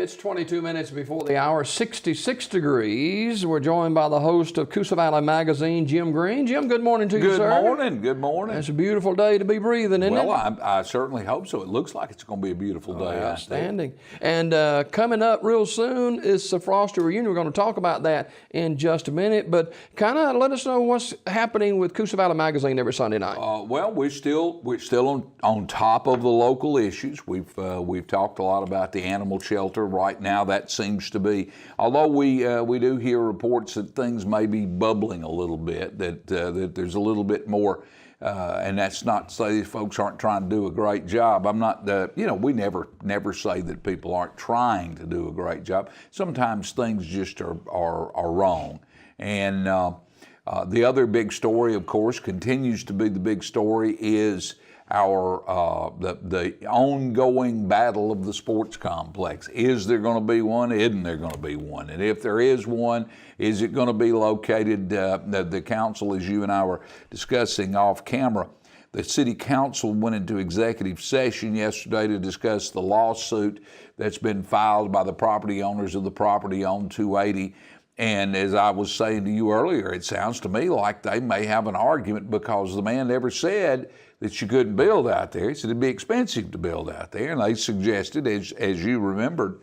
It's 22 minutes before the hour, 66 degrees. We're joined by the host of Coosa Valley Magazine, Jim Green. Jim, good morning to you, sir. Good morning. Good morning. It's a beautiful day to be breathing, isn't it? Well, I certainly hope so. It looks like it's going to be a beautiful day. Outstanding. And coming up real soon is the Frosty Reunion. We're going to talk about that in just a minute, but kind of let us know what's happening with Coosa Valley Magazine every Sunday night. Well, we're still on top of the local issues. We've talked a lot about the animal shelter. Right now, that seems to be, although we do hear reports that things may be bubbling a little bit, that there's a little bit more, and that's not to say these folks aren't trying to do a great job. I'm not, we never say that people aren't trying to do a great job. Sometimes things just are wrong. And the other big story, of course, continues to be the big story, is the ongoing battle of the sports complex. Is there going to be one? Isn't there going to be one? And if there is one, is it going to be located? The council, as you and I were discussing off camera, the city council went into executive session yesterday to discuss the lawsuit that's been filed by the property owners of the property on 280. And as I was saying to you earlier, it sounds to me like they may have an argument, because the man never said that you couldn't build out there. He said it'd be expensive to build out there. And they suggested, as you remembered,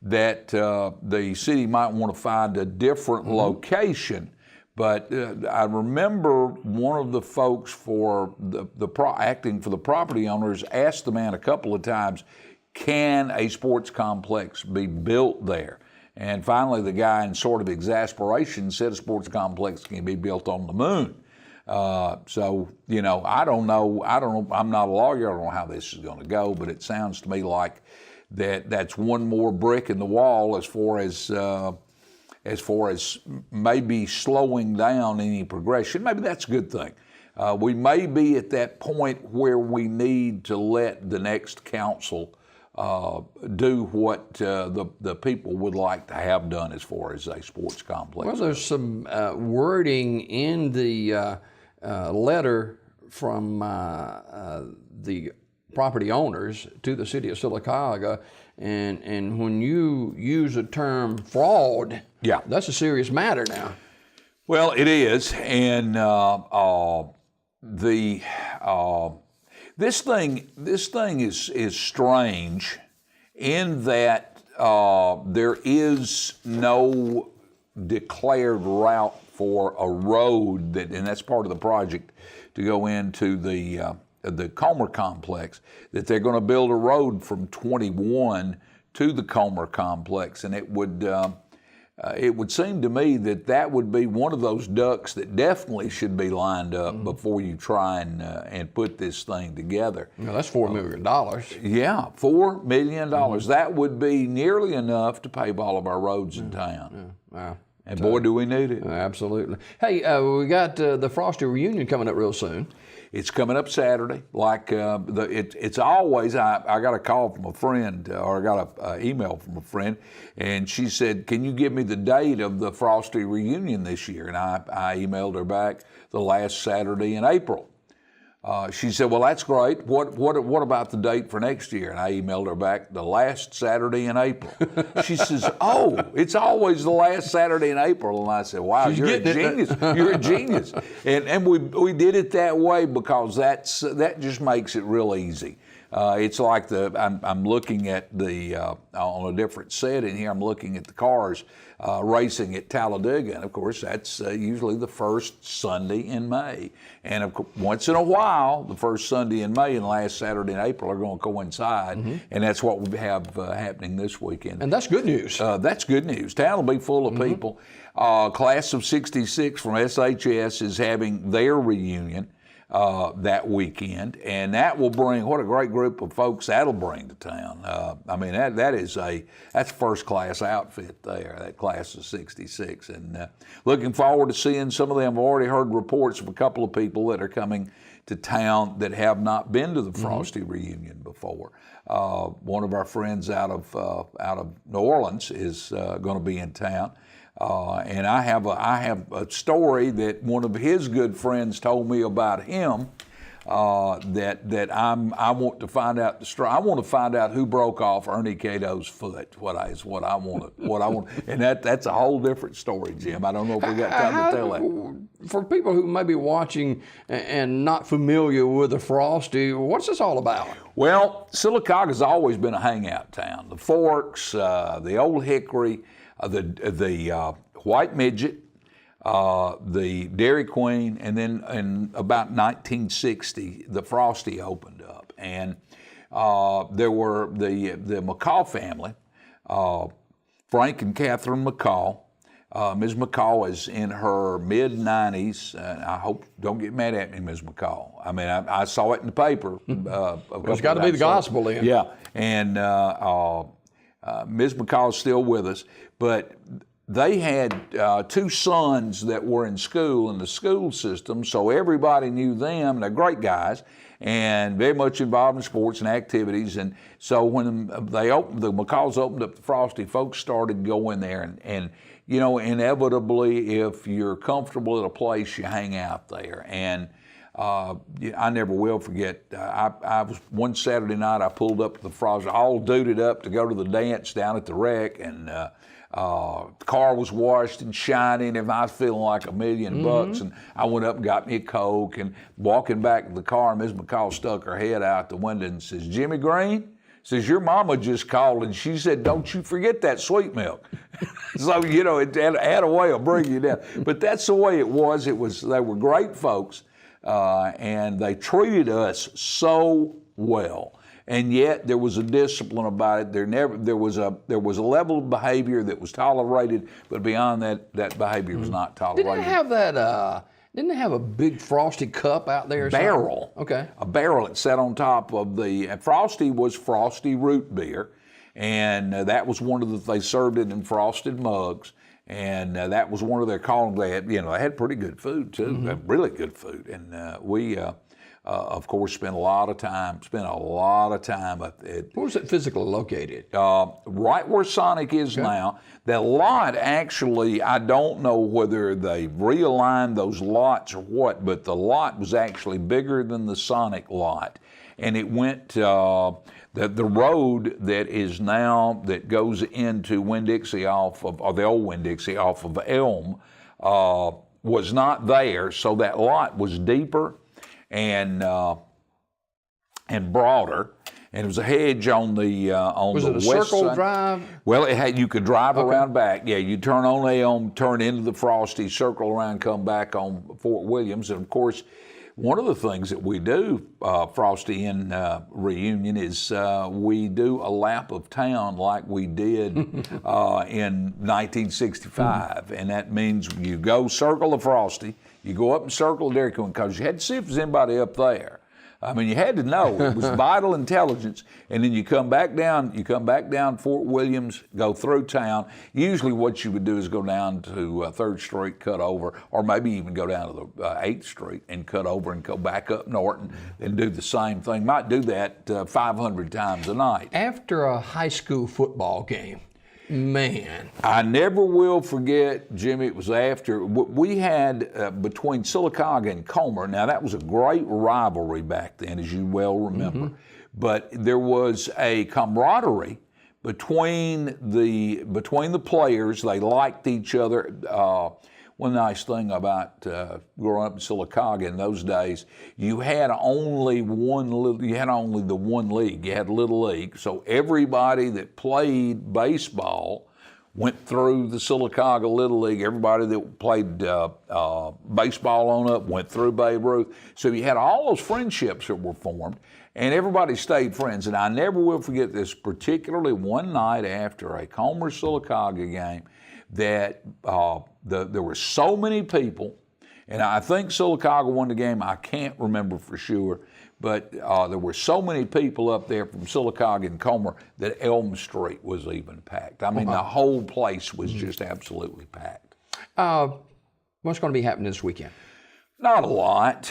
that the city might want to find a different location. But I remember one of the folks for acting for the property owners asked the man a couple of times, can a sports complex be built there? And finally, the guy, in sort of exasperation, said a sports complex can be built on the moon. So, I don't know. I'm not a lawyer. I don't know how this is going to go, but it sounds to me like that's one more brick in the wall as far as maybe slowing down any progression. Maybe that's a good thing. We may be at that point where we need to let the next council do what the people would like to have done as far as a sports complex. Well, there's some wording in the letter from the property owners to the city of Sylacauga, and when you use the term fraud, that's a serious matter now. Well, it is, and This thing is strange in that there is no declared route for a road and that's part of the project to go into the Comer complex, that they're going to build a road from 21 to the Comer complex, and it would seem to me that would be one of those ducks that definitely should be lined up before you try and put this thing together. That's $4 million. Yeah, $4 million. That would be nearly enough to pave all of our roads in town. Wow. And boy, do we need it. Absolutely. Hey, we got the Frosty Reunion coming up real soon. It's coming up Saturday. It's always, I got a call from a friend, or I got an email from a friend, and she said, can you give me the date of the Frosty Reunion this year? And I emailed her back the last Saturday in April. She said, well, that's great. What about the date for next year? And I emailed her back the last Saturday in April. She says, oh, it's always the last Saturday in April. And I said, wow, you're a genius. You're a genius. And we did it that way because that just makes it real easy. It's like I'm looking at on a different set in here, I'm looking at the cars racing at Talladega. And of course, that's usually the first Sunday in May. And of course, once in a while, the first Sunday in May and last Saturday in April are going to coincide. And that's what we have happening this weekend. And that's good news. That's good news. Town will be full of people. Class of 66 from SHS is having their reunion that weekend, and that will bring, what a great group of folks that'll bring to town. That's first class outfit there, that class of 66, and looking forward to seeing some of them. I've already heard reports of a couple of people that are coming to town that have not been to the Frosty Reunion before. One of our friends out of New Orleans is going to be in town. And I have a story that one of his good friends told me about him that I want to find out the story. I want to find out who broke off Ernie Cato's foot. What I want, and that's a whole different story, Jim. I don't know if we got time to tell that. For people who may be watching and not familiar with the Frosty, what's this all about? Well, Sylacauga's always been a hangout town. The Forks, the Old Hickory, the White Midget, the Dairy Queen, and then in about 1960, the Frosty opened up. And there were the McCall family, Frank and Catherine McCall. Ms. McCall is in her mid-90s. I hope, don't get mad at me, Ms. McCall. I mean, I saw it in the paper. It's got to be the gospel then. Yeah, and Ms. McCall is still with us, but they had two sons that were in school in the school system, so everybody knew them. They're great guys and very much involved in sports and activities. And so when the McCalls opened up the Frosty, folks started going there. And you know, inevitably, if you're comfortable at a place, you hang out there. And I never will forget, I was one Saturday night, I pulled up to the Frosty, all duded up to go to the dance down at the rec, and the car was washed and shiny, and I was feeling like $1,000,000. And I went up and got me a Coke, and walking back to the car, Ms. McCall stuck her head out the window and says, "Jimmy Green," says, "your mama just called and she said, don't you forget that sweet milk." So, you know, it had a way of bringing you down. But that's the way it was. They were great folks, and they treated us so well. And yet there was a discipline about it. There was a level of behavior that was tolerated, but beyond that, that behavior was not tolerated. Didn't it have that? Didn't they have a big Frosty cup out there? Barrel. Okay. A barrel that sat on top of the Frosty was Frosty root beer, and that was one of they served it in frosted mugs, and that was one of their callings. They had pretty good food too, really good food, and we. Of course, spent a lot of time at it. Where was it physically located? Right where Sonic is now. That lot, actually, I don't know whether they realigned those lots or what, but the lot was actually bigger than the Sonic lot. And it went, the road that is now, that goes into Winn-Dixie or the old Winn-Dixie off of Elm, was not there, so that lot was deeper and broader, and it was a hedge on the was the it a west circle side. drive? Well, you could drive around back. Yeah, you turn on Elm, turn into the Frosty, circle around, come back on Fort Williams, and of course, one of the things that we do, Frosty in Reunion, is we do a lap of town like we did in 1965, and that means you go circle the Frosty. You go up and circle the Dairy Queen because you had to see if there's anybody up there. I mean, you had to know. It was vital intelligence. And then you come back down Fort Williams, go through town. Usually what you would do is go down to 3rd Street, cut over, or maybe even go down to the 8th Street and cut over and go back up Norton and do the same thing. Might do that 500 times a night. After a high school football game, man. I never will forget, Jimmy, it was after, we had between Sylacauga and Comer, now that was a great rivalry back then, as you well remember, but there was a camaraderie between the players. They liked each other. One nice thing about growing up in Sylacauga in those days, you had only the one league. You had Little League, so everybody that played baseball went through the Sylacauga Little League. Everybody that played baseball on up went through Babe Ruth. So you had all those friendships that were formed, and everybody stayed friends. And I never will forget this, particularly one night after a Comer-Sylacauga game, that there were so many people, and I think Sylacauga won the game. I can't remember for sure, but there were so many people up there from Sylacauga and Comer that Elm Street was even packed. I mean, the whole place was just absolutely packed. What's going to be happening this weekend? Not a lot.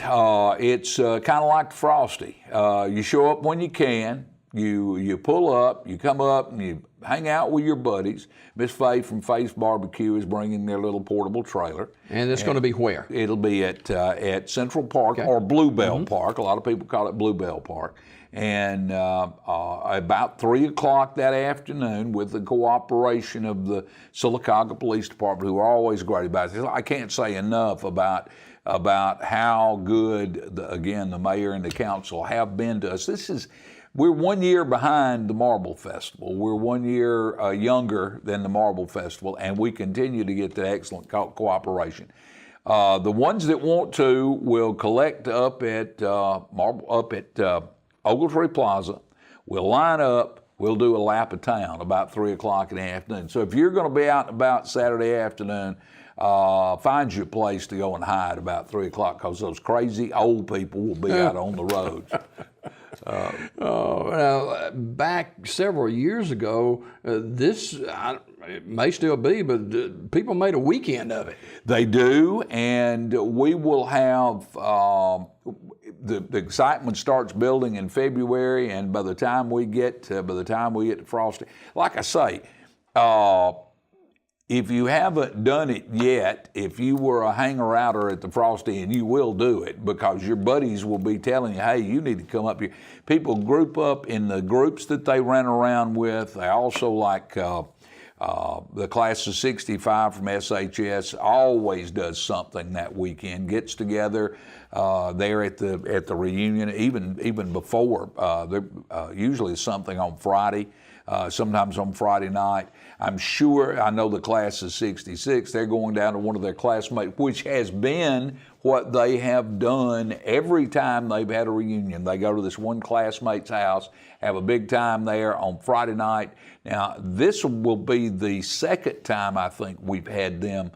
It's kind of like Frosty. You show up when you can. You pull up, you come up, and you hang out with your buddies. Miss Faye from Faye's Barbecue is bringing their little portable trailer. And it's going to be where? It'll be at Central Park or Bluebell Park. A lot of people call it Bluebell Park. And about 3 o'clock that afternoon, with the cooperation of the Sylacauga Police Department, who are always great about it. I can't say enough about how good, the mayor and the council have been to us. We're 1 year behind the Marble Festival. We're 1 year younger than the Marble Festival, and we continue to get the excellent cooperation. The ones that want to will collect up at Ogletree Plaza. We'll line up. We'll do a lap of town about 3 o'clock in the afternoon. So if you're going to be out and about Saturday afternoon, find you a place to go and hide about 3 o'clock, because those crazy old people will be out on the roads. Back several years ago, it may still be, but people made a weekend of it. They do, and we will have the excitement starts building in February, and by the time we get to Frosty, like I say, if you haven't done it yet, if you were a hanger-outer at the Frosty, and you will do it, because your buddies will be telling you, hey, you need to come up here. People group up in the groups that they ran around with. They also like the class of 65 from SHS always does something that weekend, gets together there at the reunion, even before. There usually is something on Friday. Sometimes on Friday night. I know the class of 66, they're going down to one of their classmates, which has been what they have done every time they've had a reunion. They go to this one classmate's house, have a big time there on Friday night. Now, this will be the second time I think we've had them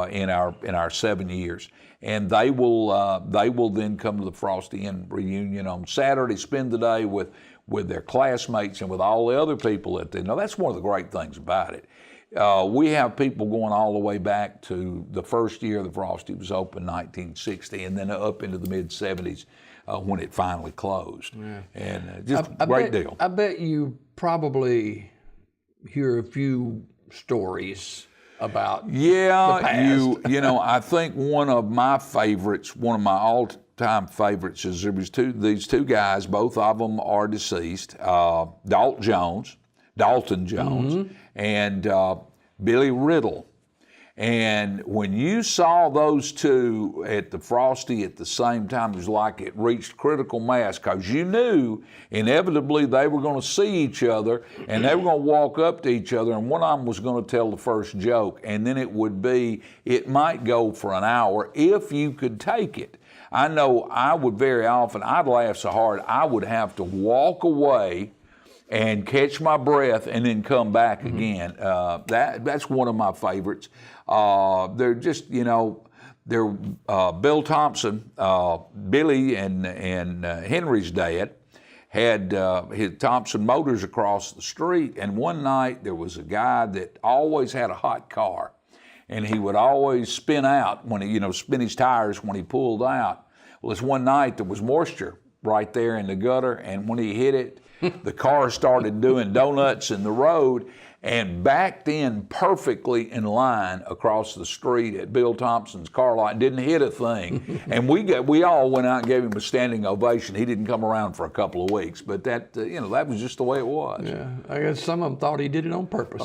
in our 7 years. And they will then come to the Frosty Reunion on Saturday, spend the day with their classmates and with all the other people that they know. That's one of the great things about it. We have people going all the way back to the first year the Frosty was open, 1960, and then up into the mid-'70s when it finally closed. Yeah. And just a great deal. I bet you probably hear a few stories about the past. I think one of my all-time favorites is there was these two guys, both of them are deceased, Dalton Jones, and Billy Riddle. And when you saw those two at the Frosty at the same time, it was like it reached critical mass, because you knew inevitably they were going to see each other, and they were going to walk up to each other, and one of them was going to tell the first joke, and then it might go for an hour if you could take it. I know I would very often, I'd laugh so hard, I would have to walk away and catch my breath and then come back again. That's one of my favorites. They're just, they're Bill Thompson, Billy and Henry's dad had his Thompson Motors across the street, and one night there was a guy that always had a hot car, and he would always spin out when he, spin his tires when he pulled out. Well, this one night there was moisture right there in the gutter, and when he hit it, the car started doing donuts in the road and backed in perfectly in line across the street at Bill Thompson's car lot. Didn't hit a thing. And we all went out and gave him a standing ovation. He didn't come around for a couple of weeks, but that was just the way it was. Yeah, I guess some of them thought he did it on purpose.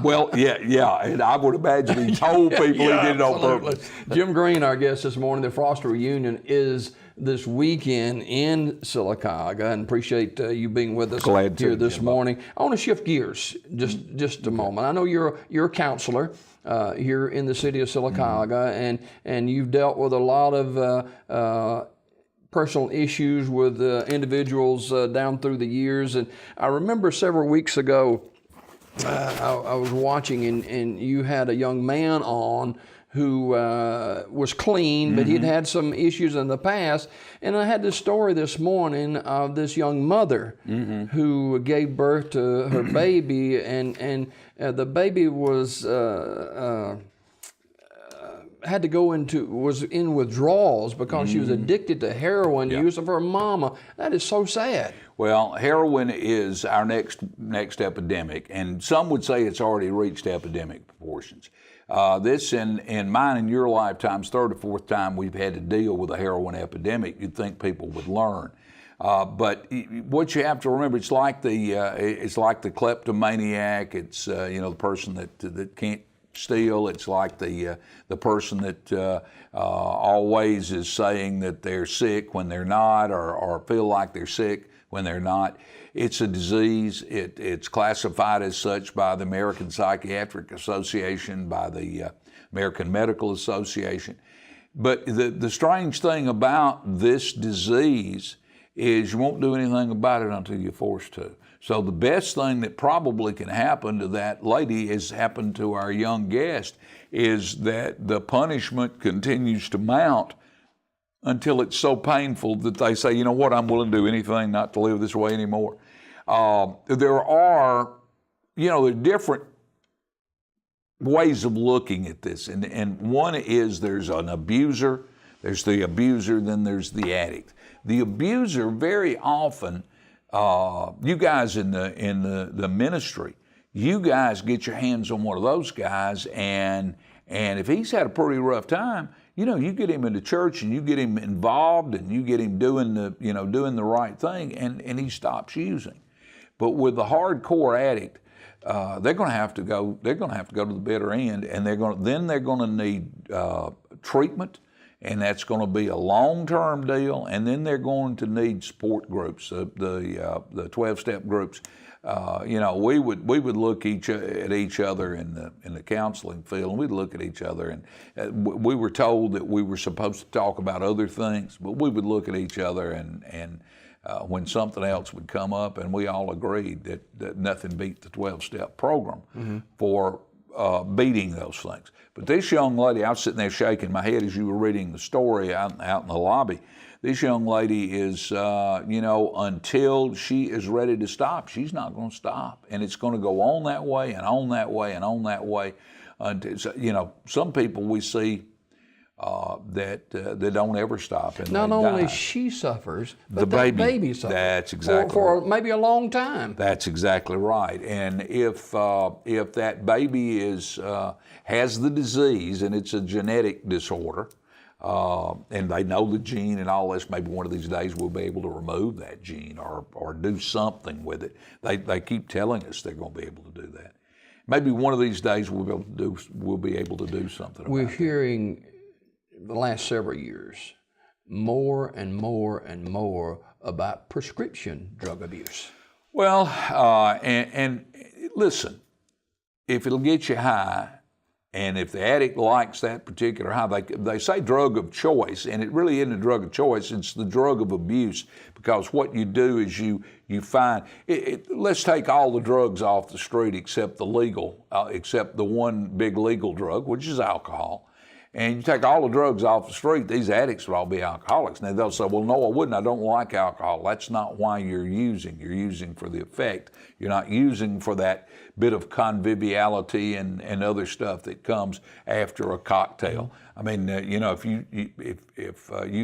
Well, yeah, and I would imagine he told people he did it on purpose. Jim Green, our guest this morning. The Frosty Reunion is this weekend in Sylacauga, and appreciate you being with us here this morning. I want to shift gears just a moment. I know you're a counselor here in the city of Sylacauga, and you've dealt with a lot of personal issues with individuals down through the years. And I remember several weeks ago, I was watching, and you had a young man on who was clean, but he'd had some issues in the past. And I had this story this morning of this young mother who gave birth to her baby, and the baby was had to was in withdrawals because she was addicted to heroin use of her mama. That is so sad. Well, heroin is our next epidemic, and some would say it's already reached epidemic proportions. This in mine and your lifetimes, third or fourth time we've had to deal with a heroin epidemic. You'd think people would learn. But what you have to remember, it's like the kleptomaniac. It's the person that can't steal. It's like the person that always is saying that they're sick when they're not, or feel like they're sick when they're not. It's a disease. It's classified as such by the American Psychiatric Association, by the American Medical Association. But the strange thing about this disease is you won't do anything about it until you're forced to. So the best thing that probably can happen to that lady has happened to our young guest, is that the punishment continues to mount until it's so painful that they say, you know what, I'm willing to do anything not to live this way anymore. There are different ways of looking at this. And one is there's an abuser, there's the abuser, then there's the addict. The abuser, very often, you guys in the ministry, you guys get your hands on one of those guys, and if he's had a pretty rough time, you get him into church and you get him involved and you get him doing the right thing, and he stops using. But with the hardcore addict, they're going to have to go to the bitter end, and they're going to need treatment. And that's going to be a long-term deal, and then they're going to need support groups, the 12-step groups. We would look at each other in the counseling field, and we'd look at each other, and we were told that we were supposed to talk about other things, but we would look at each other, and when something else would come up, and we all agreed that nothing beat the 12-step program for beating those things. But this young lady, I was sitting there shaking my head as you were reading the story out in the lobby. This young lady is, until she is ready to stop, she's not going to stop. And it's going to go on that way and on that way and on that way. Until, some people we see that don't ever stop. And not only she suffers, but the baby suffers. That's exactly for maybe a long time. That's exactly right. And if that baby has the disease, and it's a genetic disorder, and they know the gene and all this, maybe one of these days we'll be able to remove that gene or do something with it. They keep telling us they're going to be able to do that. Maybe one of these days we'll be able to do something about it. We're hearing the last several years more and more and more about prescription drug abuse. Well, and listen, if it'll get you high, and if the addict likes that particular high, they say drug of choice, and it really isn't a drug of choice, it's the drug of abuse, because what you do is you find, let's take all the drugs off the street except the one big legal drug, which is alcohol. And you take all the drugs off the street, these addicts would all be alcoholics. Now they'll say, well, no, I wouldn't. I don't like alcohol. That's not why you're using. You're using for the effect. You're not using for that bit of conviviality and other stuff that comes after a cocktail. I mean, if you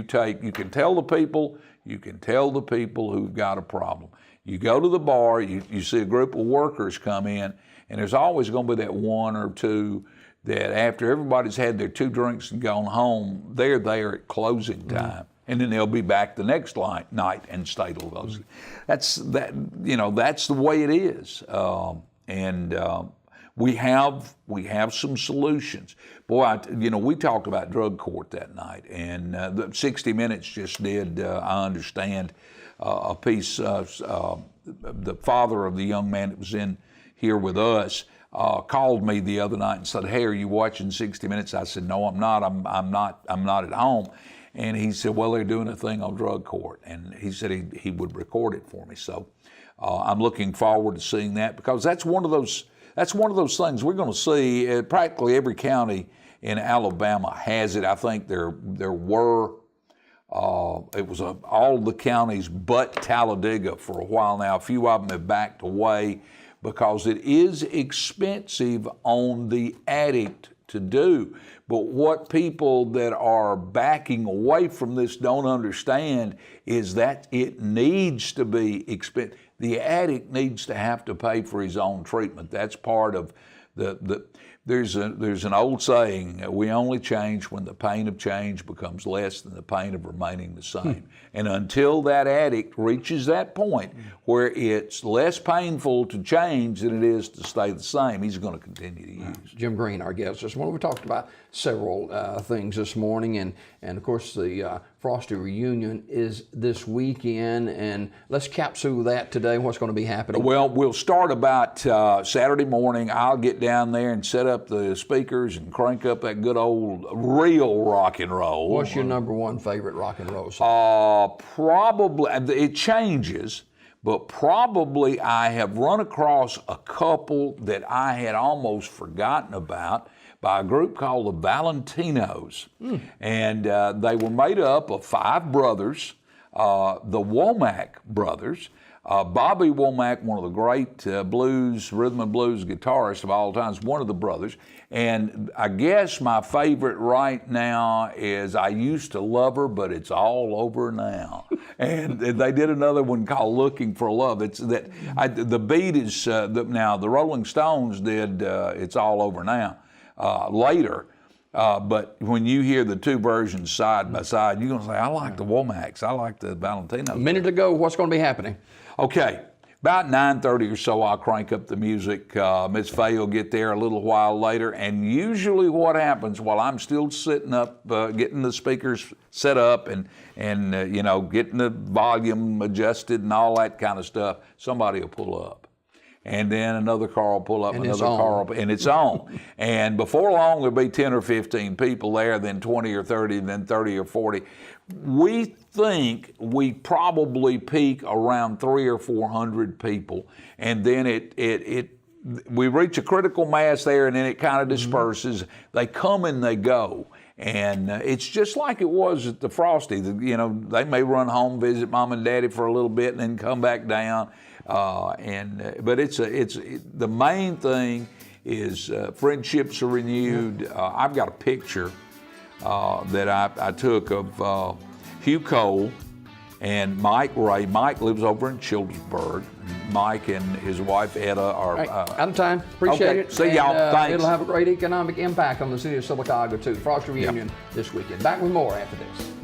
can tell the people who've got a problem. You go to the bar, you see a group of workers come in, and there's always going to be that one or two that after everybody's had their 2 drinks and gone home, they're there at closing time. And then they'll be back the next night and stay till those. That's the way it is. We have some solutions. Boy, we talked about drug court that night, and 60 Minutes just did, I understand, a piece. The father of the young man that was in here with us called me the other night and said, "Hey, are you watching 60 Minutes?" I said, "No, I'm not. I'm not at home." And he said, "Well, they're doing a thing on drug court," and he said he would record it for me. So I'm looking forward to seeing that, because that's one of those things we're going to see. Practically every county in Alabama has it. I think there were. It was all the counties but Talladega for a while now. A few of them have backed away, because it is expensive on the addict to do. But what people that are backing away from this don't understand is that it needs to be expensive. The addict needs to have to pay for his own treatment. That's part of there's an old saying, we only change when the pain of change becomes less than the pain of remaining the same. And until that addict reaches that point where it's less painful to change than it is to stay the same, he's going to continue to use. Jim Green, our guest this morning. We talked about several things this morning, and of course the Frosty Reunion is this weekend, and let's capsule that today. What's going to be happening? Well, we'll start about Saturday morning. I'll get down there and set up the speakers and crank up that good old real rock and roll. What's your number one favorite rock and roll song? Probably, it changes, but probably I have run across a couple that I had almost forgotten about by a group called the Valentinos. And they were made up of 5 brothers, the Womack brothers. Bobby Womack, one of the great rhythm and blues guitarists of all time, is one of the brothers. And I guess my favorite right now is I Used to Love Her, But It's All Over Now. And they did another one called Looking for Love. It's that the beat is, now the Rolling Stones did It's All Over Now later. But when you hear the two versions side by side, you're going to say, I like the Womacks, I like the Valentinos. A minute ago, what's going to be happening? Okay, about 9:30 or so, I'll crank up the music. Miss Faye will get there a little while later, and usually what happens while I'm still sitting up, getting the speakers set up and you know, getting the volume adjusted and all that kind of stuff, somebody will pull up. And then another car will pull up, and another car will, and it's on. And before long, there'll be 10 or 15 people there, then 20 or 30, then 30 or 40. We think we probably peak around 300 or 400 people, and then we reach a critical mass there, and then it kind of disperses. They come and they go. And it's just like it was at the Frosty. You know, they may run home, visit mom and daddy for a little bit, and then come back down. But the main thing is friendships are renewed. I've got a picture that I took of Hugh Cole and Mike Ray. Mike lives over in Childersburg. Mike and his wife Etta are out of time. Appreciate it. See y'all. Thanks. It'll have a great economic impact on the city of Sylacauga too. Frosty Reunion this weekend. Back with more after this.